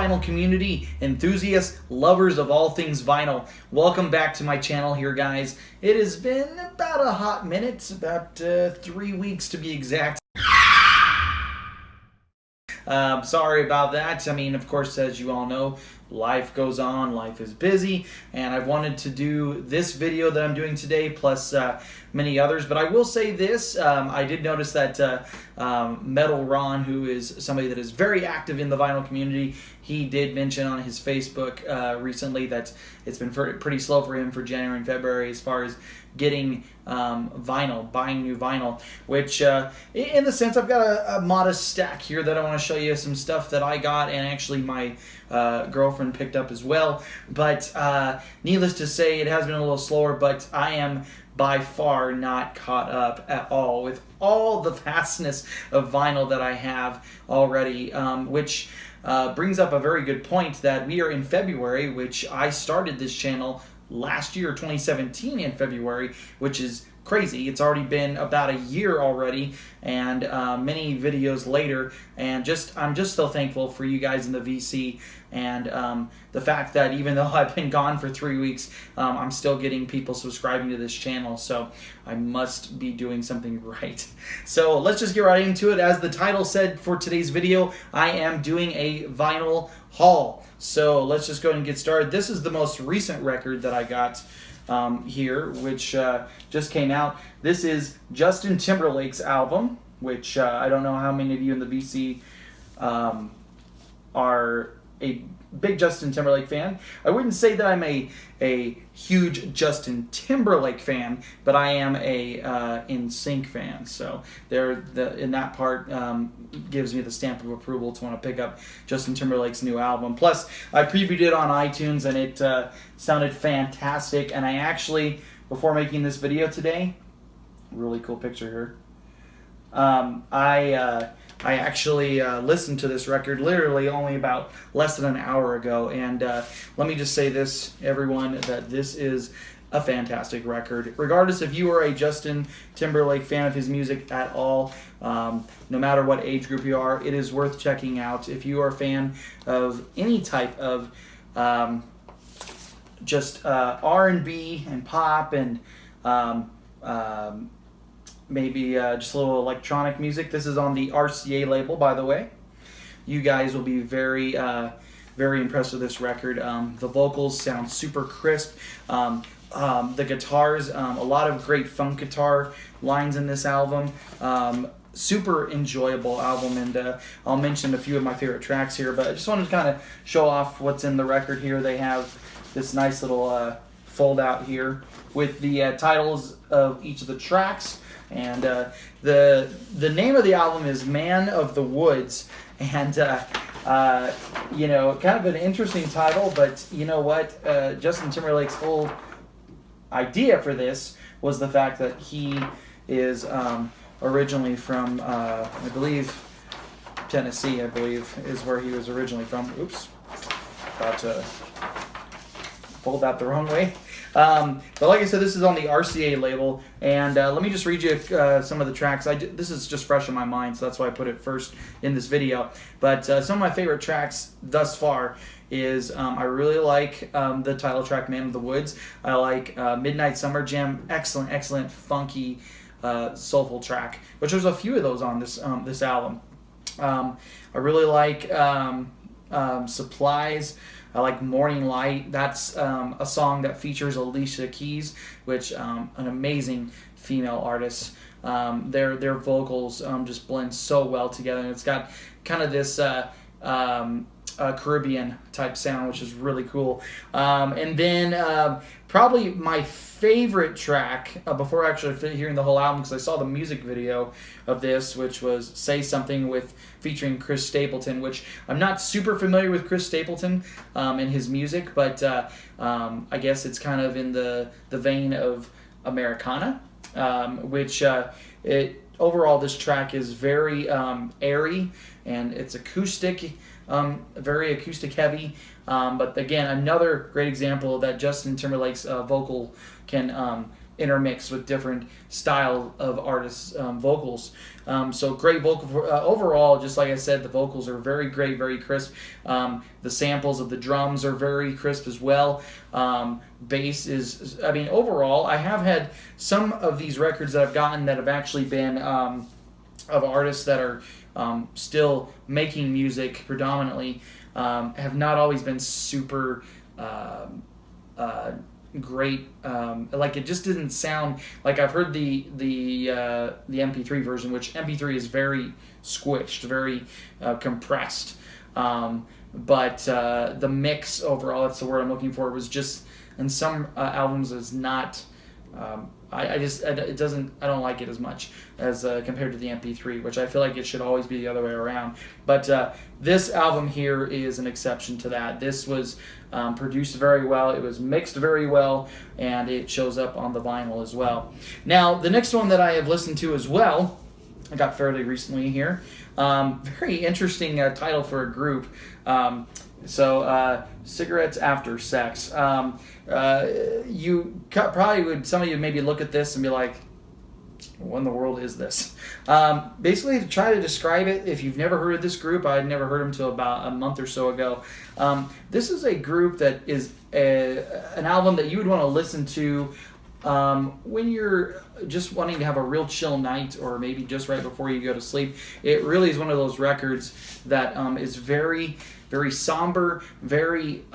vinyl community, enthusiasts, lovers of all things vinyl. Welcome back to my channel here, guys. It has been about a hot minute, about 3 weeks to be exact. Sorry about that. I mean, of course, as you all know, life goes on, life is busy, and I wanted to do this video that I'm doing today, plus many others. But I will say this, I did notice that Metal Ron, who is somebody that is very active in the vinyl community, he did mention on his Facebook recently that it's been pretty slow for him for January and February as far as getting vinyl, buying new vinyl, which in the sense I've got a modest stack here that I want to show you some stuff that I got and actually my girlfriend picked up as well. But needless to say, it has been a little slower, but I am by far not caught up at all with all the vastness of vinyl that I have already, which brings up a very good point that we are in February, which I started this channel last year, 2017, in February, which is crazy. It's already been about a year already, and many videos later, and I'm just so thankful for you guys in the VC, and the fact that even though I've been gone for 3 weeks, I'm still getting people subscribing to this channel, so I must be doing something right. So let's just get right into it. As the title said for today's video, I am doing a vinyl haul. So let's just go ahead and get started. This is the most recent record that I got here, which just came out. This is Justin Timberlake's album, which I don't know how many of you in the VC are a big Justin Timberlake fan. I wouldn't say that I'm a huge Justin Timberlake fan, but I am a NSYNC fan. So in that part gives me the stamp of approval to want to pick up Justin Timberlake's new album. Plus, I previewed it on iTunes and it sounded fantastic. And I actually, before making this video today, really cool picture here. I actually listened to this record literally only about less than an hour ago, and let me just say this, everyone, that this is a fantastic record. Regardless if you are a Justin Timberlake fan of his music at all, no matter what age group you are, it is worth checking out. If you are a fan of any type of just R&B and pop and maybe just a little electronic music. This is on the RCA label, by the way. You guys will be very, very impressed with this record. The vocals sound super crisp. The guitars, a lot of great funk guitar lines in this album. Super enjoyable album, and I'll mention a few of my favorite tracks here, but I just wanted to kind of show off what's in the record here. They have this nice little fold out here with the titles of each of the tracks. And the name of the album is Man of the Woods, and you know, kind of an interesting title, but you know what, Justin Timberlake's whole idea for this was the fact that he is originally from I believe Tennessee, I believe is where he was originally from. Oops, about to fold that the wrong way. But like I said, this is on the RCA label, and let me just read you some of the tracks. This is just fresh in my mind, so that's why I put it first in this video. But some of my favorite tracks thus far is I really like the title track, Man of the Woods. I like Midnight Summer Jam, excellent, funky, soulful track, which there's a few of those on this album. I really like Supplies. I like Morning Light. That's a song that features Alicia Keys, which an amazing female artist. Their vocals just blend so well together, and it's got kind of this Caribbean type sound, which is really cool. And then probably my favorite track, before actually hearing the whole album, because I saw the music video of this, which was Say Something featuring Chris Stapleton, which I'm not super familiar with Chris Stapleton and his music, but I guess it's kind of in the vein of Americana, which overall this track is very airy, and it's acoustic, very acoustic heavy, but again, another great example that Justin Timberlake's vocal can intermixed with different style of artists' vocals. So great vocal overall. Just like I said, the vocals are very great, very crisp. The samples of the drums are very crisp as well. Bass is, I mean, overall, I have had some of these records that I've gotten that have actually been of artists that are still making music predominantly, have not always been super great. Like, it just didn't sound like I've heard the MP3 version, which MP3 is very squished, very compressed. But the mix overall, that's the word I'm looking for, was just in some albums is not. I don't like it as much as compared to the MP3, which I feel like it should always be the other way around. But this album here is an exception to that. This was produced very well, it was mixed very well, and it shows up on the vinyl as well. Now, the next one that I have listened to as well, I got fairly recently here. Very interesting title for a group. Cigarettes After Sex. You probably would, some of you maybe look at this and be like, what in the world is this? Basically, to try to describe it, if you've never heard of this group, I had never heard them until about a month or so ago. This is a group that is an album that you would want to listen to when you're just wanting to have a real chill night, or maybe just right before you go to sleep. It really is one of those records that is very, very somber, very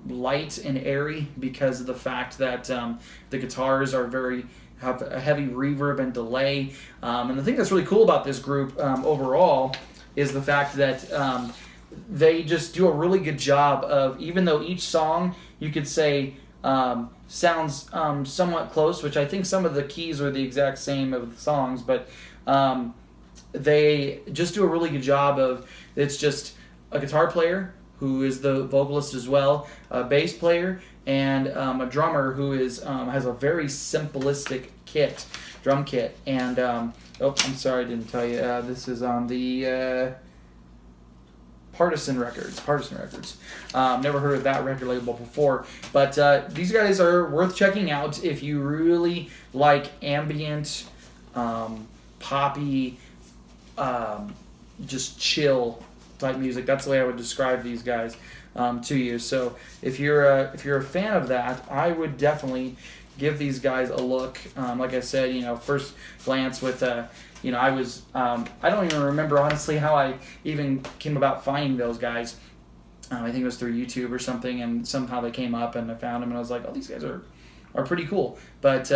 light and airy, because of the fact that the guitars are have a heavy reverb and delay. And the thing that's really cool about this group overall is the fact that they just do a really good job of, even though each song you could say sounds somewhat close, which I think some of the keys are the exact same of the songs, but they just do a really good job of, it's just a guitar player who is the vocalist as well, a bass player, and a drummer who is has a very simplistic drum kit. And oh, I'm sorry, I didn't tell you. This is on the Partisan Records. Never heard of that record label before, but these guys are worth checking out if you really like ambient, poppy, just chill type music. That's the way I would describe these guys to you. So if you're a fan of that, I would definitely give these guys a look. Like I said, first glance with I was I don't even remember honestly how I even came about finding those guys. I think it was through YouTube or something, and somehow they came up and I found them, and I was like, oh, these guys are pretty cool. But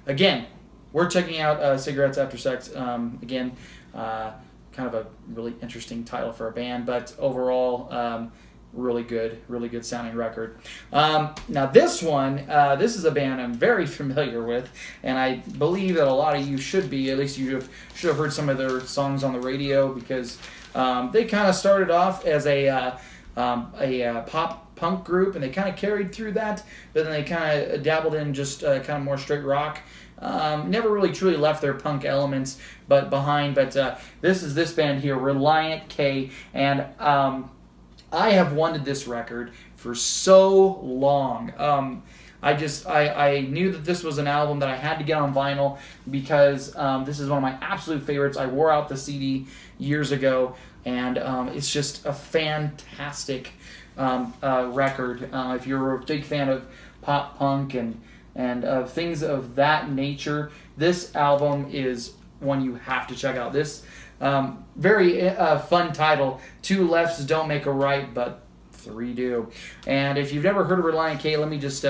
again, we're checking out Cigarettes After Sex. Again, kind of a really interesting title for a band, but overall, really good sounding record. Now this one, this is a band I'm very familiar with, and I believe that a lot of you should be. At least you should have heard some of their songs on the radio, because they kind of started off as a pop punk group, and they kind of carried through that, but then they kind of dabbled in just kind of more straight rock. Never really truly left their punk elements behind, but this is this band here, Reliant K, and I have wanted this record for so long. I knew that this was an album that I had to get on vinyl, because this is one of my absolute favorites. I wore out the CD years ago, and it's just a fantastic record. If you're a big fan of pop punk and things of that nature, this album is one you have to check out. This very fun title, Two Lefts Don't Make a Right, but Three Do. And if you've never heard of Reliant K, let me just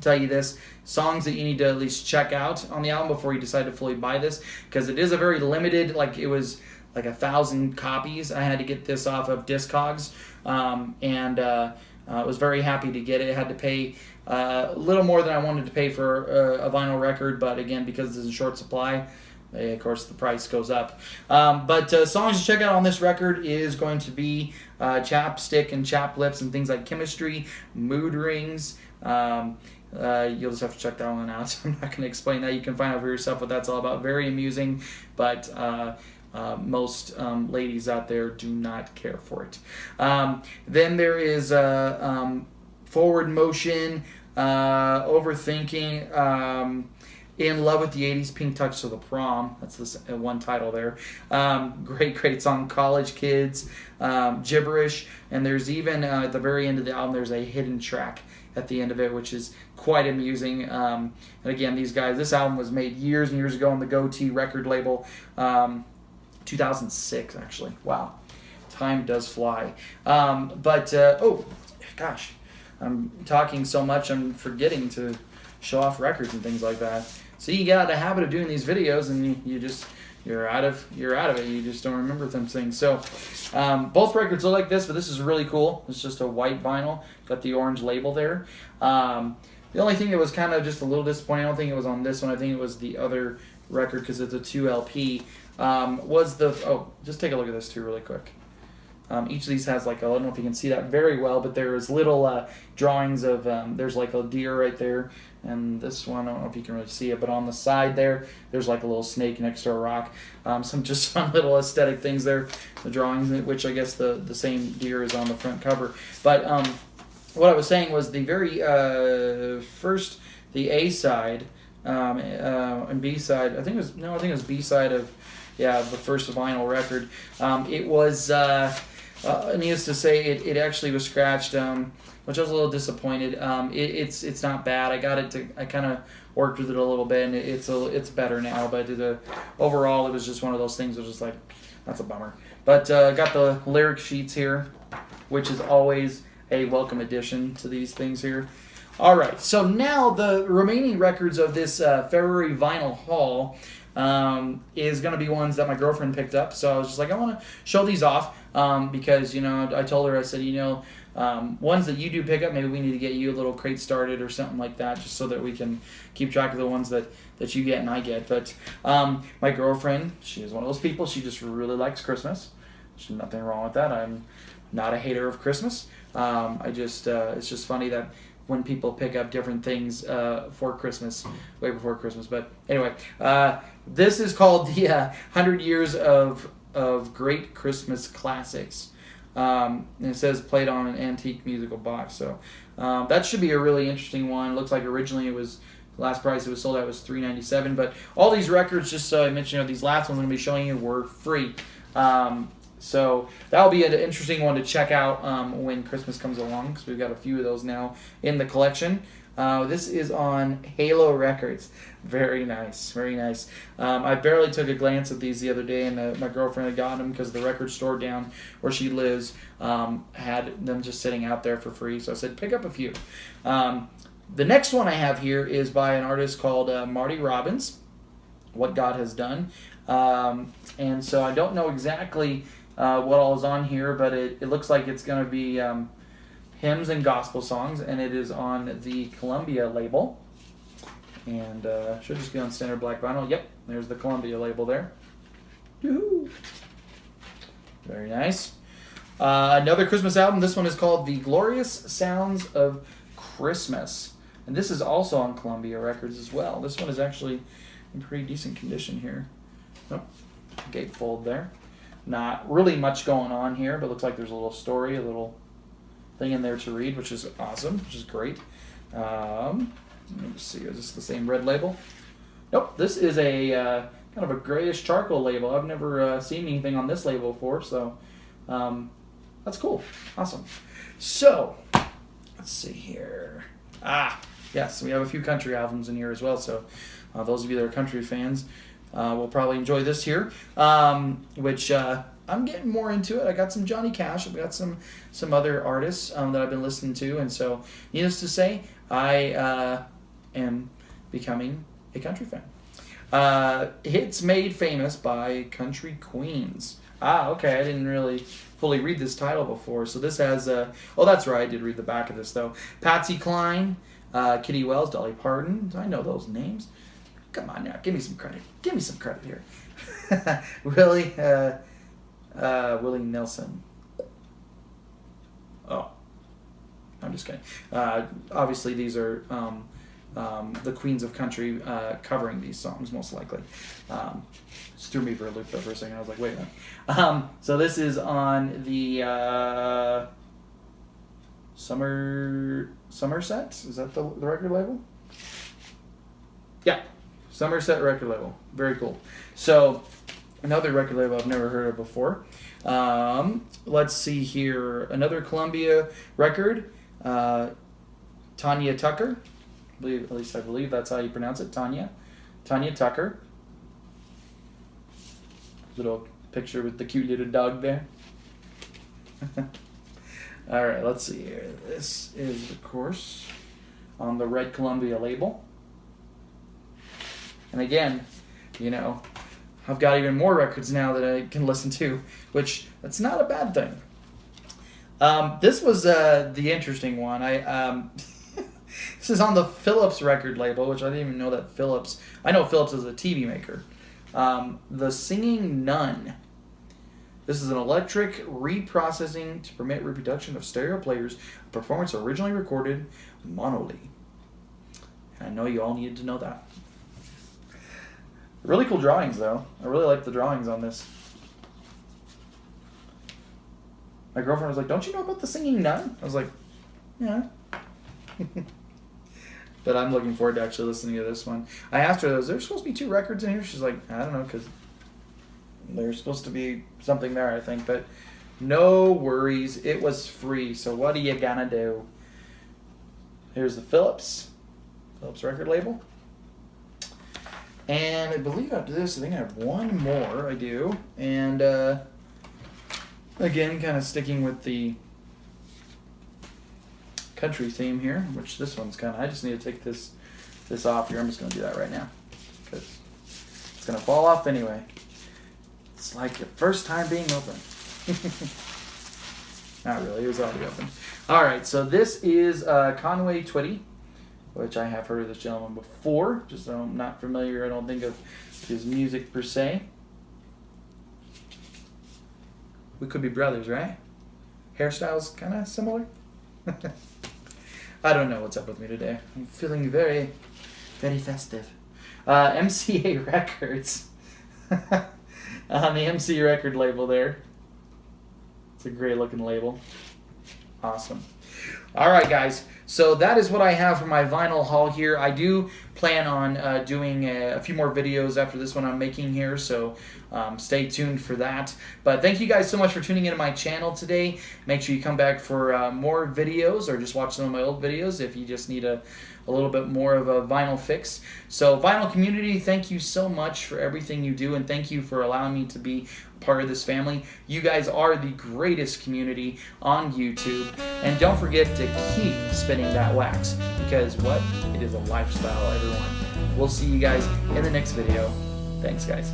tell you this. Songs that you need to at least check out on the album before you decide to fully buy this, because it is a very limited, like it was like 1,000 copies. I had to get this off of Discogs, and I was very happy to get it. I had to pay a little more than I wanted to pay for a vinyl record, but again, because it's in short supply, of course, the price goes up. But songs to check out on this record is going to be Chapstick and Chap Lips and things like Chemistry, Mood Rings. You'll just have to check that one out. I'm not going to explain that. You can find out for yourself what that's all about. Very amusing, but most ladies out there do not care for it. Then there is Forward Motion, Overthinking, In Love with the 80s, Pink Touch to the Prom. That's the one title there. Great song. College Kids, Gibberish. And there's even, at the very end of the album, there's a hidden track at the end of it, which is quite amusing. And again, these guys, this album was made years and years ago on the Goatee record label. 2006, actually. Wow. Time does fly. Oh, gosh. I'm talking so much, I'm forgetting to show off records and things like that. So you get out of the habit of doing these videos, and you're out of it. You just don't remember them things. So both records look like this, but this is really cool. It's just a white vinyl, got the orange label there. The only thing that was kind of just a little disappointing, I don't think it was on this one. I think it was the other record because it's a 2 LP. Just take a look at this too, really quick. Each of these has like I don't know if you can see that very well, but there is little drawings of there's like a deer right there, and this one I don't know if you can really see it, but on the side there's like a little snake next to a rock. Some just fun little aesthetic things there. The drawings, which I guess the same deer is on the front cover. But what I was saying was the very first, the A side and B side. I think it was B side of the first vinyl record. It was. Needless to say, it actually was scratched, which I was a little disappointed. It's not bad. I kind of worked with it a little bit, and it's better now. But overall, it was just one of those things that was just like, that's a bummer. But got the lyric sheets here, which is always a welcome addition to these things here. All right, so now the remaining records of this February vinyl haul is going to be ones that my girlfriend picked up. So I was just like, I want to show these off because, I told her, I said, ones that you do pick up, maybe we need to get you a little crate started or something like that, just so that we can keep track of the ones that you get and I get. But my girlfriend, she is one of those people, she just really likes Christmas. There's nothing wrong with that. I'm not a hater of Christmas. It's just funny that when people pick up different things for Christmas, way before Christmas. But anyway, this is called the 100 Years of Great Christmas Classics. And it says played on an antique musical box. So that should be a really interesting one. It looks like originally it was, last price it was sold at was $3.97. But all these records, just so I mentioned, these last ones I'm going to be showing you were free. So that'll be an interesting one to check out when Christmas comes along, because we've got a few of those now in the collection. This is on Halo Records. Very nice, very nice. I barely took a glance at these the other day, and my girlfriend had gotten them because the record store down where she lives had them just sitting out there for free. So I said, pick up a few. The next one I have here is by an artist called Marty Robbins, What God Has Done. And so I don't know exactly what all is on here, but it looks like it's going to be hymns and gospel songs, and it is on the Columbia label, and should just be on standard black vinyl. Yep, there's the Columbia label there. Woo-hoo. Very nice. Another Christmas album. This one is called The Glorious Sounds of Christmas, and this is also on Columbia Records as well. This one is actually in pretty decent condition here. Oh, gatefold there. Not really much going on here, but looks like there's a little story, a little thing in there to read, which is awesome, which is great. Let me see, is this the same red label? Nope, this is a kind of a grayish charcoal label. I've never seen anything on this label before, so that's cool. Awesome. So, let's see here. Yes, we have a few country albums in here as well, so those of you that are country fans will probably enjoy this here, which I'm getting more into it. I got some Johnny Cash. I've got some other artists that I've been listening to, and so needless to say, I am becoming a country fan. Hits made famous by country queens. Okay, I didn't really fully read this title before. So this has, that's right, I did read the back of this though. Patsy Cline, Kitty Wells, Dolly Parton. I know those names. Come on now, give me some credit. Give me some credit here. Willie Nelson. Oh, I'm just kidding. Obviously, these are the queens of country covering these songs, most likely. Just threw me for a loop there for a second. I was like, wait a minute. So this is on the Somerset. Is that the record label? Yeah. Somerset record label. Very cool. So, another record label I've never heard of before. Let's see here. Another Columbia record. Tanya Tucker. At least I believe that's how you pronounce it. Tanya Tucker. Little picture with the cute little dog there. All right, let's see here. This is, of course, on the red Columbia label. And again, you know, I've got even more records now that I can listen to, which that's not a bad thing. This was the interesting one. This is on the Philips record label, which I didn't even know that Philips. I know Philips is a TV maker. The Singing Nun. This is an electric reprocessing to permit reproduction of stereo players. A performance originally recorded monoly. And I know you all needed to know that. Really cool drawings, though. I really like the drawings on this. My girlfriend was like, "Don't you know about the Singing Nun?" I was like, "Yeah." But I'm looking forward to actually listening to this one. I asked her, "Is there supposed to be 2 records in here?" She's like, "I don't know, because there's supposed to be something there, I think." But no worries. It was free, so what are you gonna do? Here's the Philips record label. And I believe after this, I think I have one more. I do. And again, kind of sticking with the country theme here, which this one's kind of, I just need to take this off here. I'm just going to do that right now because it's going to fall off anyway. It's like the first time being open. Not really, it was already open. All right, so this is Conway Twitty, which I have heard of this gentleman before, just though I'm not familiar, I don't think, of his music per se. We could be brothers, right? Hairstyles kind of similar? I don't know what's up with me today. I'm feeling very, very festive. MCA Records. On the MC record label there. It's a great looking label. Awesome. All right, guys. So that is what I have for my vinyl haul here. I do plan on doing a few more videos after this one I'm making here, so stay tuned for that. But thank you guys so much for tuning into my channel today. Make sure you come back for more videos, or just watch some of my old videos if you just need a little bit more of a vinyl fix. So vinyl community, thank you so much for everything you do, and thank you for allowing me to be part of this family. You guys are the greatest community on YouTube, and don't forget to keep spinning that wax, because what? It is a lifestyle, everyone. We'll see you guys in the next video. Thanks, guys.